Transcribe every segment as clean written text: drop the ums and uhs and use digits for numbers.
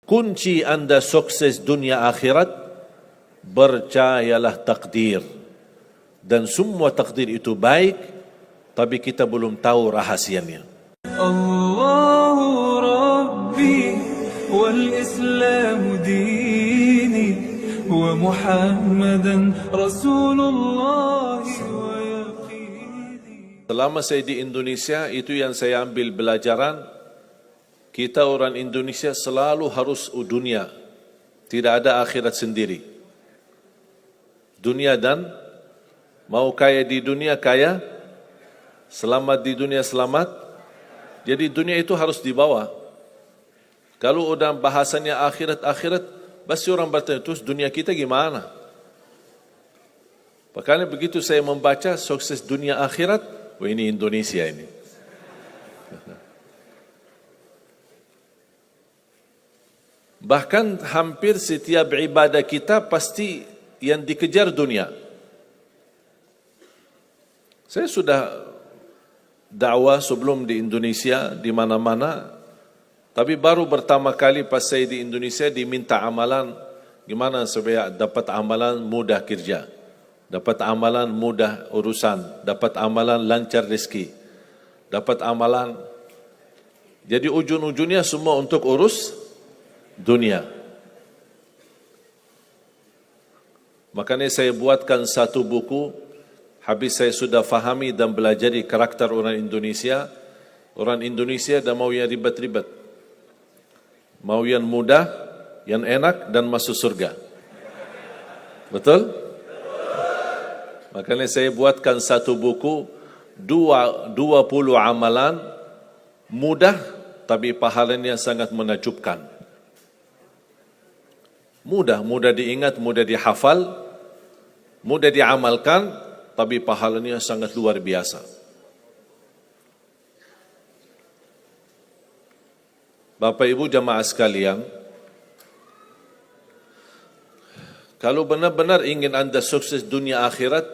kunci anda sukses dunia akhirat, percayalah takdir. Dan semua takdir itu baik, tapi kita belum tahu rahasianya. Allahu Rabbi wal Islam dini wa Muhammadan Rasulullah wa yaqini. Selama saya di Indonesia, itu yang saya ambil pelajaran. Kita orang Indonesia selalu harus dunia. Tidak ada akhirat sendiri. Dunia dan mau kaya di dunia kaya, selamat di dunia selamat. Jadi dunia itu harus dibawa. Kalau udah bahasanya akhirat, pasti orang bertanya, terus dunia kita gimana? Makanya begitu saya membaca sukses dunia akhirat, wah ini Indonesia ini. Bahkan hampir setiap ibadah kita pasti yang dikejar dunia. Saya sudah dakwah sebelum di Indonesia, di mana-mana. Tapi baru pertama kali pas saya di Indonesia diminta amalan, gimana supaya dapat amalan mudah kerja, dapat amalan mudah urusan, dapat amalan lancar rezeki, dapat amalan. Jadi ujung-ujungnya semua untuk urus dunia. Makanya saya buatkan satu buku. Habis saya sudah fahami dan belajari karakter orang Indonesia. Orang Indonesia dah mau yang ribet-ribet, mau yang mudah, yang enak dan masuk surga. Betul? Makanya saya buatkan satu buku, 20 amalan mudah tapi pahalanya sangat menakjubkan. Mudah diingat, mudah dihafal, mudah diamalkan, tapi pahalanya sangat luar biasa. Bapak Ibu jamaah sekalian, kalau benar-benar ingin anda sukses dunia akhirat,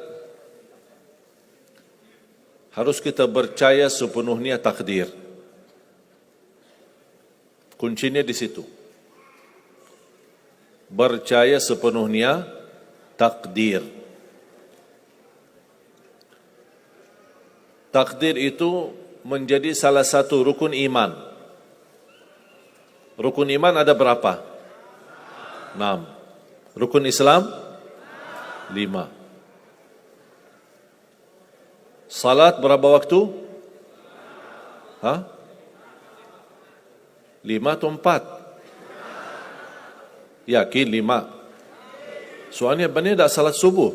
harus kita percaya sepenuhnya takdir. Kuncinya di situ. Percaya sepenuhnya takdir. Takdir itu menjadi salah satu rukun iman. Rukun iman ada berapa? 6. Rukun Islam? 5. Salat berapa waktu? 5 atau 4? Yakin 5. Soalnya benar tak salat subuh?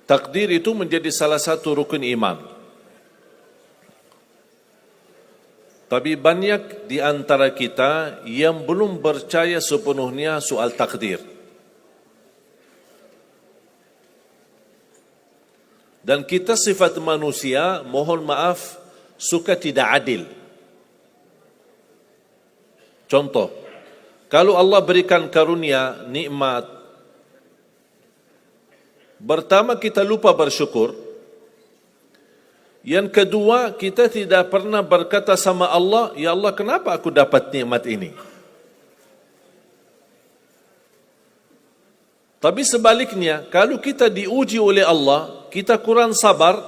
Takdir itu menjadi salah satu rukun iman. Tapi banyak di antara kita yang belum percaya sepenuhnya soal takdir. Dan kita sifat manusia, mohon maaf, suka tidak adil. Contoh, kalau Allah berikan karunia, nikmat, pertama kita lupa bersyukur. Yang kedua, kita tidak pernah berkata sama Allah, ya Allah kenapa aku dapat nikmat ini? Tapi sebaliknya, kalau kita diuji oleh Allah, kita kurang sabar,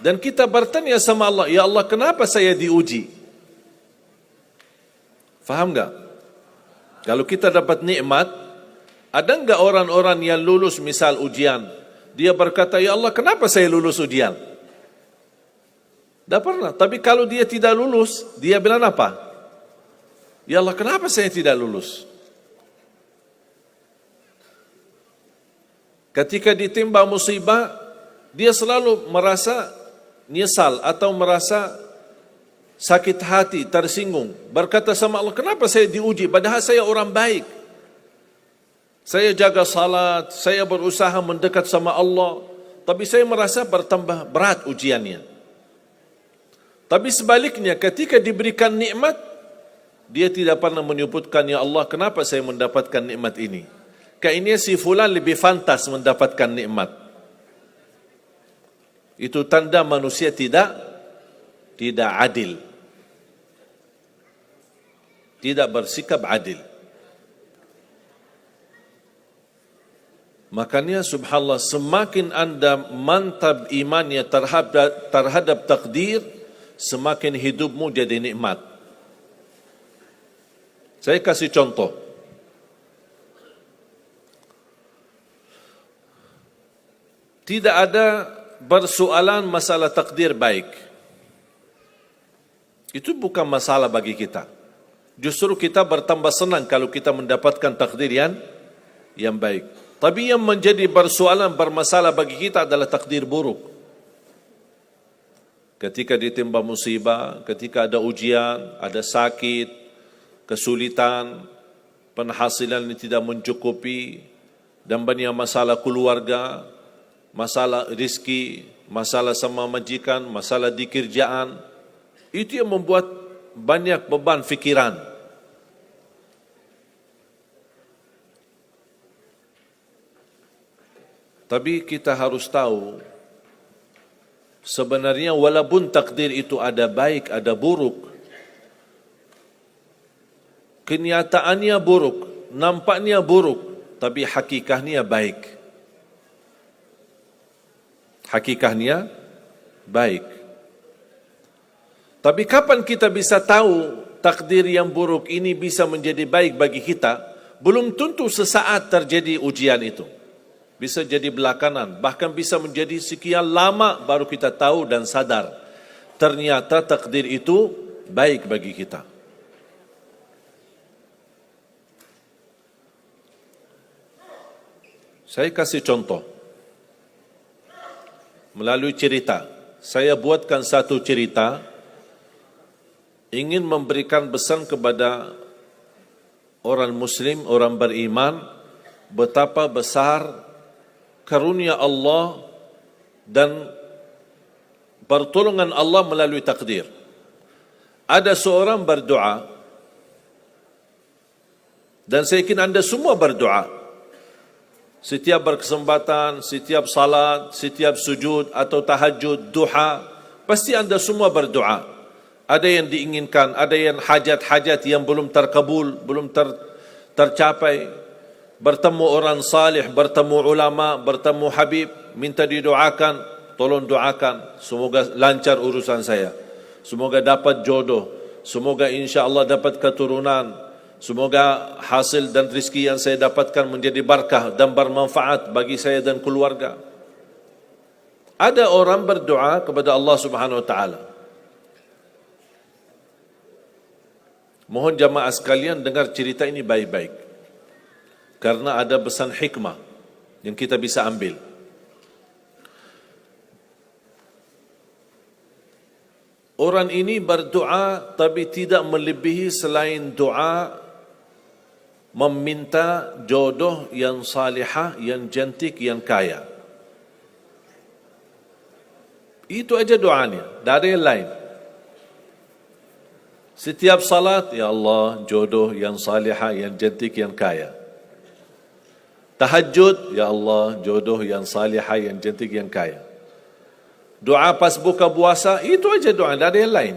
dan kita bertanya sama Allah, ya Allah kenapa saya diuji? Faham enggak? Kalau kita dapat nikmat, ada enggak orang-orang yang lulus misal ujian, dia berkata, ya Allah kenapa saya lulus ujian? Tak pernah. Tapi kalau dia tidak lulus, dia bilang apa? Ya Allah kenapa saya tidak lulus? Ketika ditimpa musibah, dia selalu merasa nyesal atau merasa sakit hati, tersinggung. Berkata sama Allah, kenapa saya diuji? Padahal saya orang baik. Saya jaga salat, saya berusaha mendekat sama Allah. Tapi saya merasa bertambah berat ujiannya. Tapi sebaliknya, ketika diberikan nikmat, dia tidak pernah menyebutkan, ya Allah kenapa saya mendapatkan nikmat ini? Kayaknya si fulan lebih fantas mendapatkan nikmat. Itu tanda manusia tidak adil. Tidak bersikap adil. Makanya subhanallah, semakin anda mantap imannya terhadap takdir, semakin hidupmu jadi nikmat. Saya kasih contoh. Tidak ada bersoalan masalah takdir baik. Itu bukan masalah bagi kita. Justru kita bertambah senang kalau kita mendapatkan takdir yang baik. Tapi yang menjadi bersoalan, bermasalah bagi kita adalah takdir buruk. Ketika ditimpa musibah, ketika ada ujian, ada sakit, kesulitan, penghasilan yang tidak mencukupi, dan banyak masalah keluarga, masalah rezeki, masalah sama majikan, masalah di kerjaan, itu yang membuat banyak beban fikiran. Tapi kita harus tahu, sebenarnya walaupun takdir itu ada baik, ada buruk, kenyataannya buruk, nampaknya buruk, tapi hakikahnya baik. Hakikahnya baik. Tapi kapan kita bisa tahu takdir yang buruk ini bisa menjadi baik bagi kita? Belum tentu sesaat terjadi ujian itu. Bisa jadi belakangan, bahkan bisa menjadi sekian lama baru kita tahu dan sadar. Ternyata takdir itu baik bagi kita. Saya kasih contoh. Melalui cerita. Saya buatkan satu cerita, ingin memberikan pesan kepada orang muslim, orang beriman, betapa besar karunia Allah dan pertolongan Allah melalui takdir. Ada seorang berdoa, dan saya yakin anda semua berdoa. Setiap berkesempatan, setiap salat, setiap sujud atau tahajud, duha, pasti anda semua berdoa. Ada yang diinginkan, ada yang hajat-hajat yang belum terkabul, belum tercapai. Bertemu orang salih, bertemu ulama, bertemu habib, minta didoakan, tolong doakan, semoga lancar urusan saya, semoga dapat jodoh, semoga insya Allah dapat keturunan, semoga hasil dan rezeki yang saya dapatkan menjadi barakah dan bermanfaat bagi saya dan keluarga. Ada orang berdoa kepada Allah Subhanahu wa taala. Mohon jamaah sekalian dengar cerita ini baik-baik, karena ada pesan hikmah yang kita bisa ambil. Orang ini berdoa tapi tidak melebihi selain doa meminta jodoh yang salihah, yang cantik, yang kaya. Itu aja doanya, tidak ada yang lain. Setiap salat, ya Allah, jodoh yang salihah, yang cantik, yang kaya. Tahajud, ya Allah, jodoh yang salihah, yang cantik, yang kaya. Doa pas buka puasa, itu aja doa, tidak ada yang lain.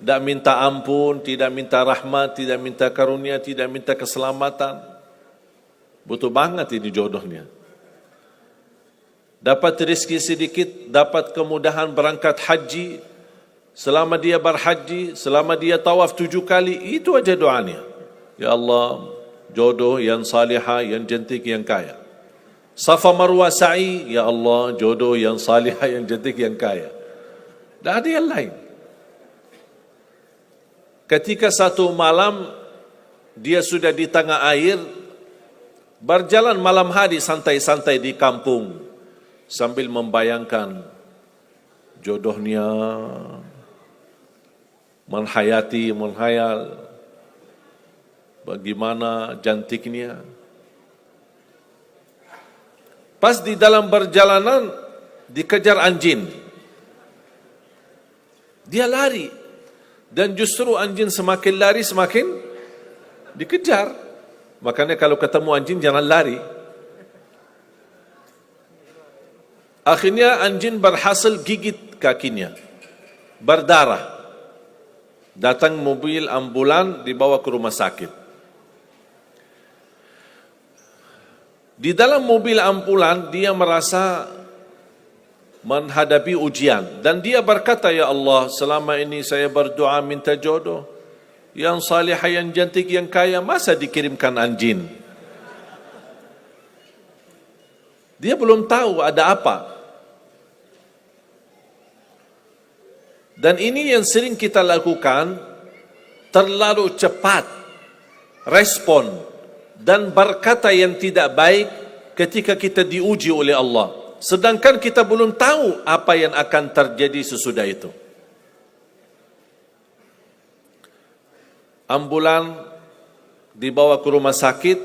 Tidak minta ampun, tidak minta rahmat, tidak minta karunia, tidak minta keselamatan. Butuh banget ini jodohnya. Dapat rezeki sedikit, dapat kemudahan berangkat haji. Selama dia berhaji, selama dia tawaf 7 kali, itu aja doanya. Ya Allah, jodoh yang salihah, yang cantik, yang kaya. Safa Marwah sa'i, ya Allah, jodoh yang salihah, yang cantik, yang kaya. Tak ada yang lain. Ketika satu malam dia sudah di tengah air, berjalan malam hari santai-santai di kampung sambil membayangkan jodohnya, menghayal bagaimana cantiknya. Pas di dalam perjalanan dikejar anjing. Dia lari, dan justru anjing semakin lari semakin dikejar. Makanya kalau ketemu anjing jangan lari. Akhirnya anjing berhasil gigit kakinya, berdarah. Datang mobil ambulan, dibawa ke rumah sakit. Di dalam mobil ambulan, dia merasa menghadapi ujian. Dan dia berkata, ya Allah, selama ini saya berdoa minta jodoh, yang salihah, yang cantik, yang kaya, masa dikirimkan anjing? Dia belum tahu ada apa. Dan ini yang sering kita lakukan, terlalu cepat respon dan berkata yang tidak baik ketika kita diuji oleh Allah. Sedangkan kita belum tahu apa yang akan terjadi sesudah itu. Ambulan dibawa ke rumah sakit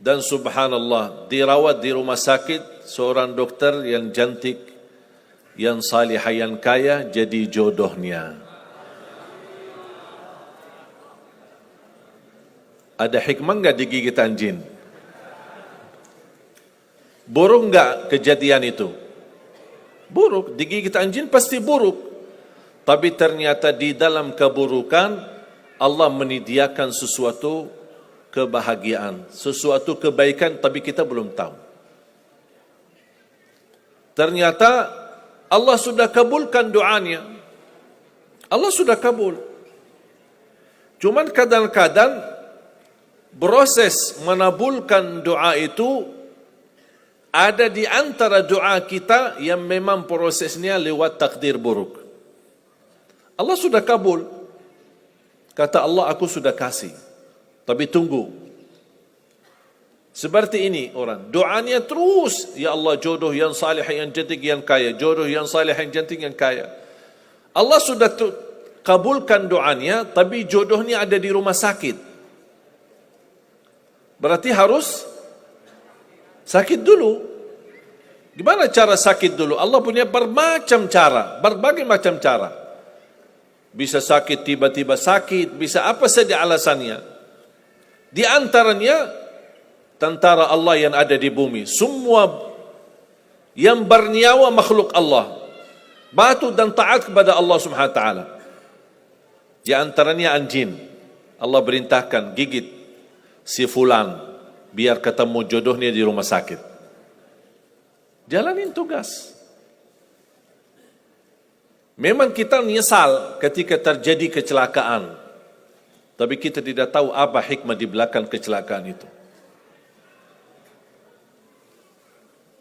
dan subhanallah dirawat di rumah sakit seorang dokter yang cantik, yang salihah, yang kaya, jadi jodohnya. Ada hikmah enggak digigit anjing? Buruk enggak kejadian itu? Buruk, digigit anjing pasti buruk. Tapi ternyata di dalam keburukan Allah menyediakan sesuatu kebahagiaan, sesuatu kebaikan, tapi kita belum tahu. Ternyata Allah sudah kabulkan doanya. Allah sudah kabul. Cuman kadang-kadang proses menabulkan doa itu ada di antara doa kita yang memang prosesnya lewat takdir buruk. Allah sudah kabul. Kata Allah, aku sudah kasih. Tapi tunggu. Seperti ini orang, doanya terus, ya Allah jodoh yang salih, yang cantik, yang kaya, jodoh yang salih, yang cantik, yang kaya. Allah sudah kabulkan doanya, tapi jodohnya ada di rumah sakit. Berarti harus sakit dulu. Gimana cara sakit dulu? Allah punya bermacam cara, berbagai macam cara. Bisa sakit, tiba-tiba sakit, bisa apa saja alasannya. Di antaranya tentara Allah yang ada di bumi, semua yang bernyawa makhluk Allah, patuh dan taat kepada Allah Subhanahu wa taala. Di antaranya anjing. Allah perintahkan gigit si fulan biar ketemu jodohnya di rumah sakit. Jalanin tugas. Memang kita menyesal ketika terjadi kecelakaan, tapi kita tidak tahu apa hikmah di belakang kecelakaan itu.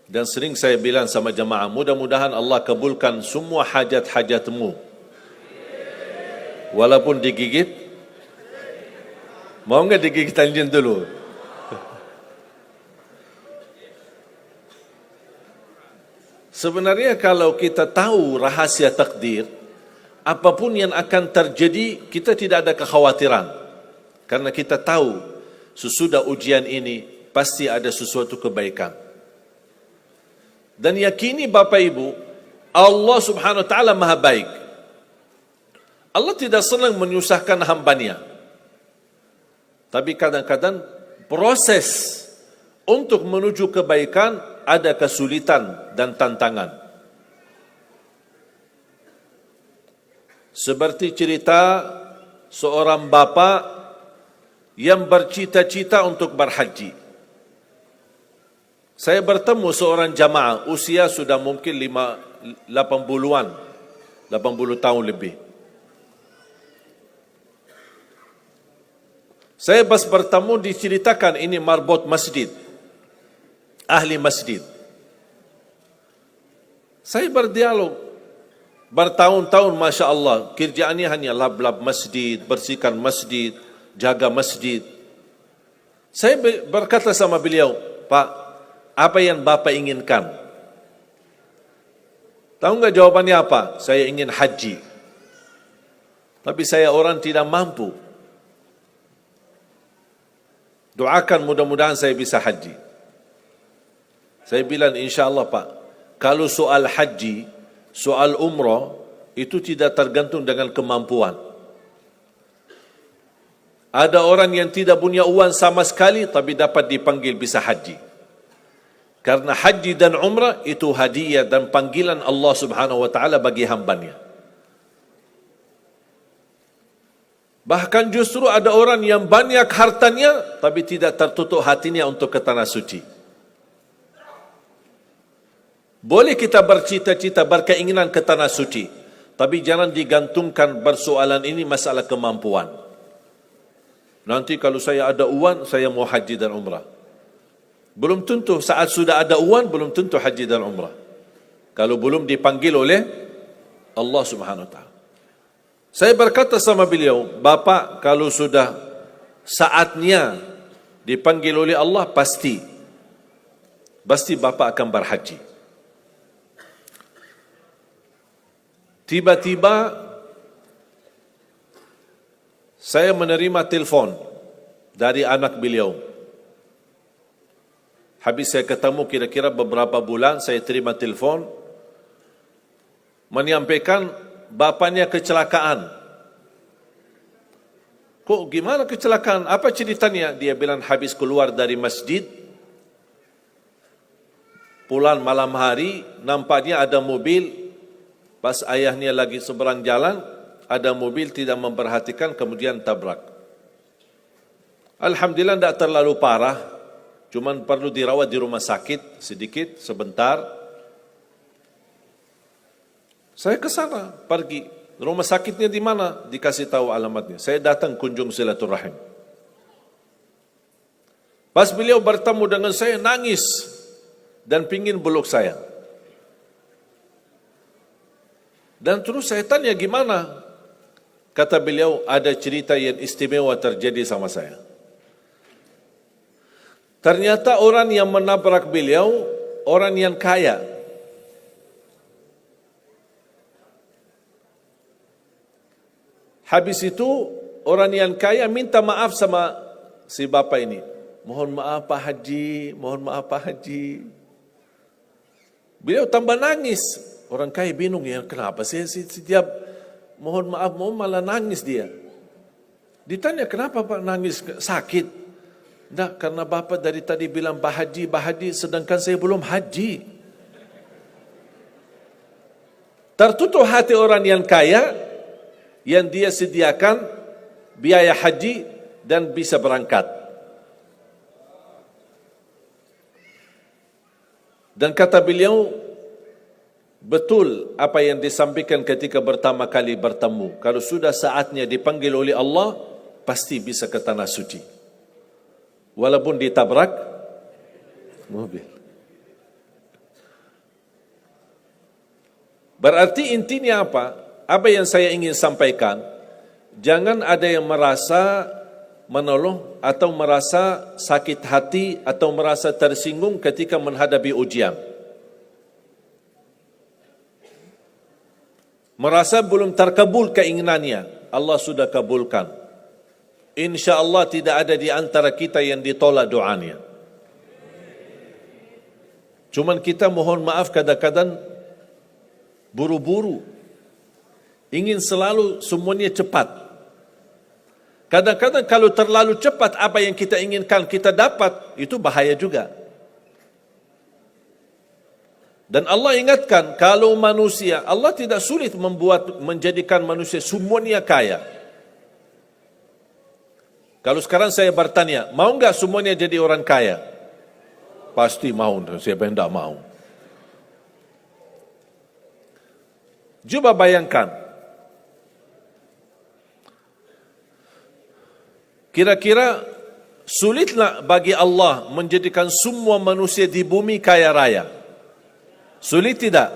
Dan sering saya bilang sama jemaah, mudah-mudahan Allah kabulkan semua hajat-hajatmu. Walaupun digigit, mau enggak digigit anjing dulu? Sebenarnya kalau kita tahu rahasia takdir, apapun yang akan terjadi, kita tidak ada kekhawatiran. Karena kita tahu sesudah ujian ini pasti ada sesuatu kebaikan. Dan yakini Bapak Ibu, Allah Subhanahu wa taala Maha baik. Allah tidak senang menyusahkan hambanya. Tapi kadang-kadang proses untuk menuju kebaikan ada kesulitan dan tantangan. Seperti cerita seorang bapa yang bercita-cita untuk berhaji. Saya bertemu seorang jamaah, usia sudah mungkin 80-an, 80 tahun lebih. Saya pas bertemu diceritakan ini marbot masjid, ahli masjid. Saya berdialog, bertahun-tahun Masya Allah, kerjaannya hanya lap-lap masjid, bersihkan masjid, jaga masjid. Saya berkata sama beliau, Pak, apa yang Bapak inginkan? Tahu enggak jawabannya apa? Saya ingin haji. Tapi saya orang tidak mampu. Doakan mudah-mudahan saya bisa haji. Saya bilang insyaAllah Pak, kalau soal haji, soal umrah, itu tidak tergantung dengan kemampuan. Ada orang yang tidak punya uang sama sekali, tapi dapat dipanggil bisa haji. Karena haji dan umrah itu hadiah dan panggilan Allah Subhanahu wa taala bagi hambanya. Bahkan justru ada orang yang banyak hartanya tapi tidak tertutup hatinya untuk ke tanah suci. Boleh kita bercita-cita, berkeinginan ke tanah suci, tapi jangan digantungkan persoalan ini masalah kemampuan. Nanti kalau saya ada uang, saya mau haji dan umrah. Belum tentu saat sudah ada uang, belum tentu haji dan umrah. Kalau belum dipanggil oleh Allah Subhanahu wa taala. Saya berkata sama beliau, Bapak kalau sudah saatnya dipanggil oleh Allah, pasti Bapak akan berhaji. Tiba-tiba saya menerima telefon dari anak beliau. Habis saya ketemu kira-kira beberapa bulan, saya terima telefon menyampaikan bapaknya kecelakaan. Kok gimana kecelakaan? Apa ceritanya? Dia bilang habis keluar dari masjid, pulang malam hari, nampaknya ada mobil, pas ayahnya lagi seberang jalan, ada mobil tidak memperhatikan, kemudian tabrak. Alhamdulillah tidak terlalu parah, cuman perlu dirawat di rumah sakit sedikit, sebentar. Saya ke sana, pergi. Rumah sakitnya di mana? Dikasih tahu alamatnya. Saya datang kunjung silaturahim. Pas beliau bertemu dengan saya, nangis dan pingin peluk saya. Dan terus saya tanya gimana? Kata beliau, ada cerita yang istimewa terjadi sama saya. Ternyata orang yang menabrak beliau, orang yang kaya. Habis itu, orang yang kaya minta maaf sama si bapak ini. Mohon maaf Pak Haji, mohon maaf Pak Haji. Beliau tambah nangis. Orang kaya bingung, ya kenapa sih setiap mohon maaf, malah nangis dia. Ditanya, kenapa Pak nangis? Sakit? Tidak, karena bapak dari tadi bilang Pak Haji, sedangkan saya belum haji. Tertutup hati orang yang kaya, yang dia sediakan biaya haji dan bisa berangkat. Dan kata beliau, betul apa yang disampaikan ketika pertama kali bertemu. Kalau sudah saatnya dipanggil oleh Allah, pasti bisa ke tanah suci. Walaupun ditabrak mobil. Berarti intinya apa? Apa yang saya ingin sampaikan, jangan ada yang merasa menolong atau merasa sakit hati atau merasa tersinggung ketika menghadapi ujian. Merasa belum terkabul keinginannya, Allah sudah kabulkan. InsyaAllah tidak ada di antara kita yang ditolak doanya. Cuman kita mohon maaf kadang-kadang buru-buru. Ingin selalu semuanya cepat. Kadang-kadang kalau terlalu cepat apa yang kita inginkan kita dapat, itu bahaya juga. Dan Allah ingatkan, kalau manusia, Allah tidak sulit menjadikan manusia semuanya kaya. Kalau sekarang saya bertanya, mau enggak semuanya jadi orang kaya? Pasti mau, siapa yang tidak mau. Coba bayangkan, kira-kira sulitlah bagi Allah menjadikan semua manusia di bumi kaya raya? Sulit tidak?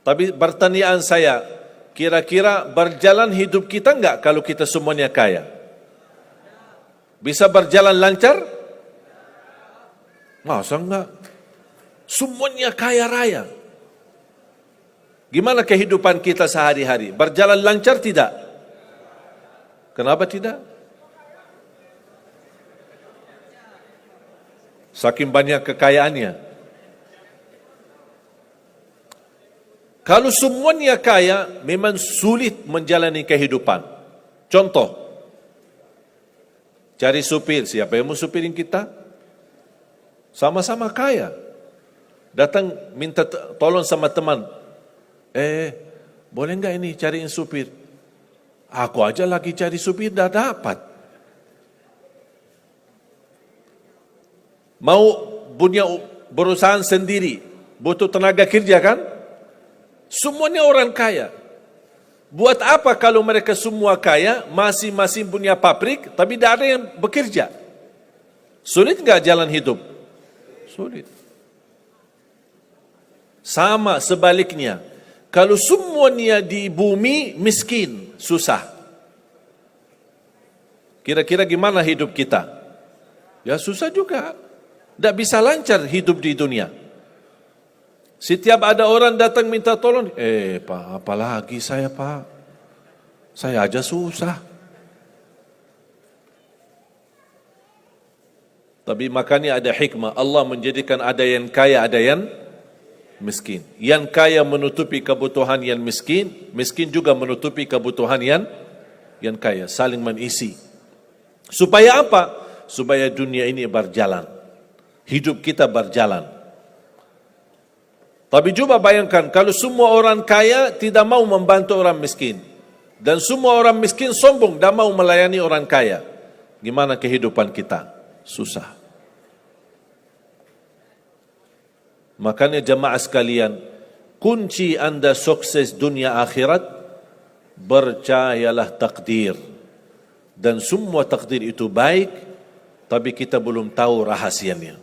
Tapi pertanyaan saya, kira-kira berjalan hidup kita enggak kalau kita semuanya kaya? Bisa berjalan lancar? Masa enggak? Semuanya kaya raya. Gimana kehidupan kita sehari-hari? Berjalan lancar tidak? Kenapa tidak? Saking banyak kekayaannya. Kalau semuanya kaya, memang sulit menjalani kehidupan. Contoh, cari supir, siapa yang mau supirin kita? sama-sama kaya. Datang minta tolong sama teman, boleh nggak ini cariin supir? Aku aja lagi cari supir, dah dapat. Mau punya perusahaan sendiri, butuh tenaga kerja kan? Semuanya orang kaya. Buat apa kalau mereka semua kaya, masing-masing punya pabrik, tapi tidak ada yang bekerja? Sulit nggak jalan hidup? Sulit. Sama sebaliknya, kalau semuanya di bumi miskin, susah. Kira-kira gimana hidup kita? Ya susah juga. Tidak bisa lancar hidup di dunia. Setiap ada orang datang minta tolong, Pak, apalagi saya Pak? Saya aja susah. Tapi makanya ada hikmah. Allah menjadikan ada yang kaya, ada yang miskin. Yang kaya menutupi kebutuhan yang miskin, miskin juga menutupi kebutuhan yang kaya. Saling mengisi. Supaya apa? Supaya dunia ini berjalan. Hidup kita berjalan. Tapi coba bayangkan, kalau semua orang kaya tidak mau membantu orang miskin, dan semua orang miskin sombong, tidak mau melayani orang kaya, gimana kehidupan kita? Susah. Makanya jemaah sekalian, kunci anda sukses dunia akhirat, percayalah takdir. Dan semua takdir itu baik, tapi kita belum tahu rahasianya.